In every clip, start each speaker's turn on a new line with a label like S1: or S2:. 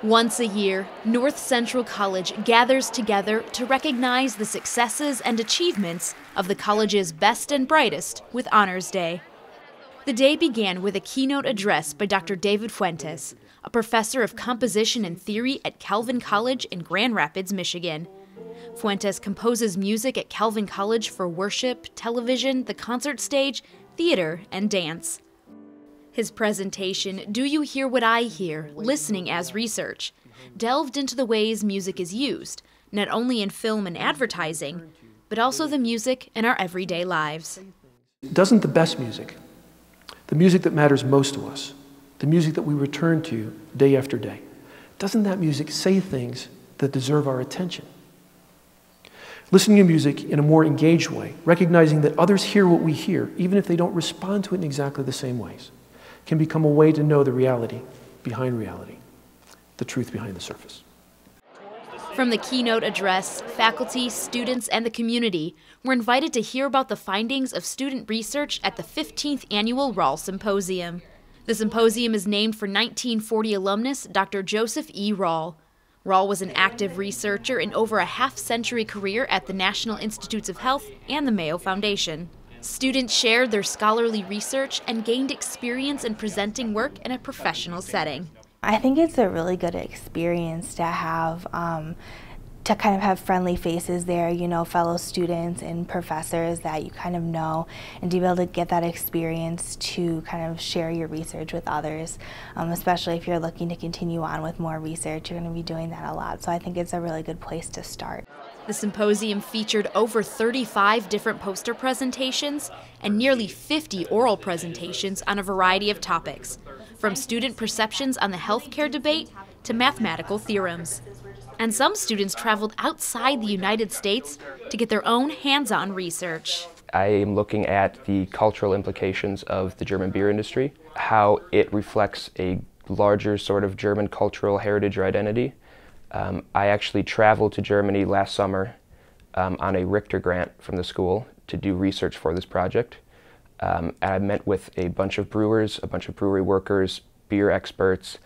S1: Once a year, North Central College gathers together to recognize the successes and achievements of the college's best and brightest with Honors Day. The day began with a keynote address by Dr. David Fuentes, a professor of composition and theory at Calvin College in Grand Rapids, Michigan. Fuentes composes music at Calvin College for worship, television, the concert stage, theater, and dance. His presentation, Do You Hear What I Hear? Listening as Research, delved into the ways music is used, not only in film and advertising, but also the music in our everyday lives.
S2: Doesn't the best music, the music that matters most to us, the music that we return to day after day, doesn't that music say things that deserve our attention? Listening to music in a more engaged way, recognizing that others hear what we hear, even if they don't respond to it in exactly the same ways, can become a way to know the reality, the truth behind the surface.
S1: From the keynote address, faculty, students, and the community were invited to hear about the findings of student research at the 15th Annual Ral Symposium. The symposium is named for 1940 alumnus Dr. Joseph E. Ral. Ral was an active researcher in over a half-century career at the National Institutes of Health and the Mayo Foundation. Students shared their scholarly research and gained experience in presenting work in a professional setting.
S3: I think it's a really good experience to have to kind of have friendly faces there, you know, fellow students and professors that you kind of know, and to be able to get that experience to kind of share your research with others, especially if you're looking to continue on with more research. You're going to be doing that a lot, so I think it's a really good place to start.
S1: The symposium featured over 35 different poster presentations and nearly 50 oral presentations on a variety of topics, from student perceptions on the healthcare debate to mathematical theorems. And some students traveled outside the United States to get their own hands-on research.
S4: I am looking at the cultural implications of the German beer industry, how it reflects a larger sort of German cultural heritage or identity. I actually traveled to Germany last summer on a Richter grant from the school to do research for this project. I met with a bunch of brewers, a bunch of brewery workers, beer experts,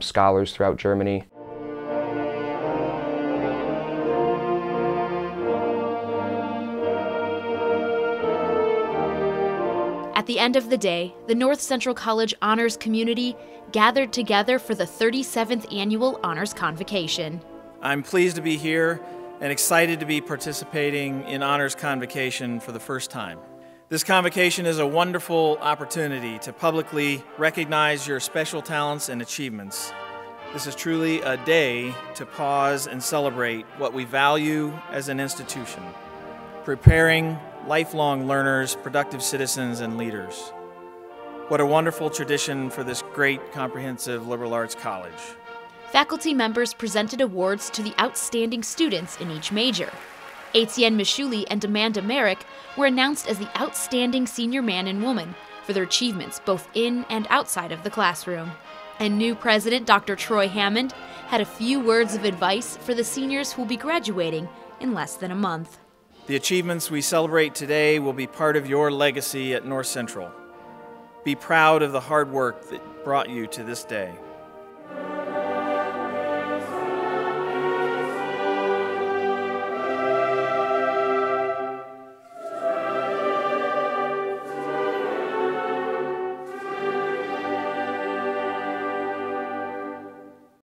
S4: scholars throughout Germany.
S1: At the end of the day, the North Central College Honors community gathered together for the 37th Annual Honors Convocation.
S5: I'm pleased to be here and excited to be participating in Honors Convocation for the first time. This convocation is a wonderful opportunity to publicly recognize your special talents and achievements. This is truly a day to pause and celebrate what we value as an institution, preparing lifelong learners, productive citizens, and leaders. What a wonderful tradition for this great, comprehensive liberal arts college.
S1: Faculty members presented awards to the outstanding students in each major. Etienne Michouli and Amanda Merrick were announced as the outstanding senior man and woman for their achievements both in and outside of the classroom. And new president Dr. Troy Hammond had a few words of advice for the seniors who will be graduating in less than a month.
S5: The achievements we celebrate today will be part of your legacy at North Central. Be proud of the hard work that brought you to this day.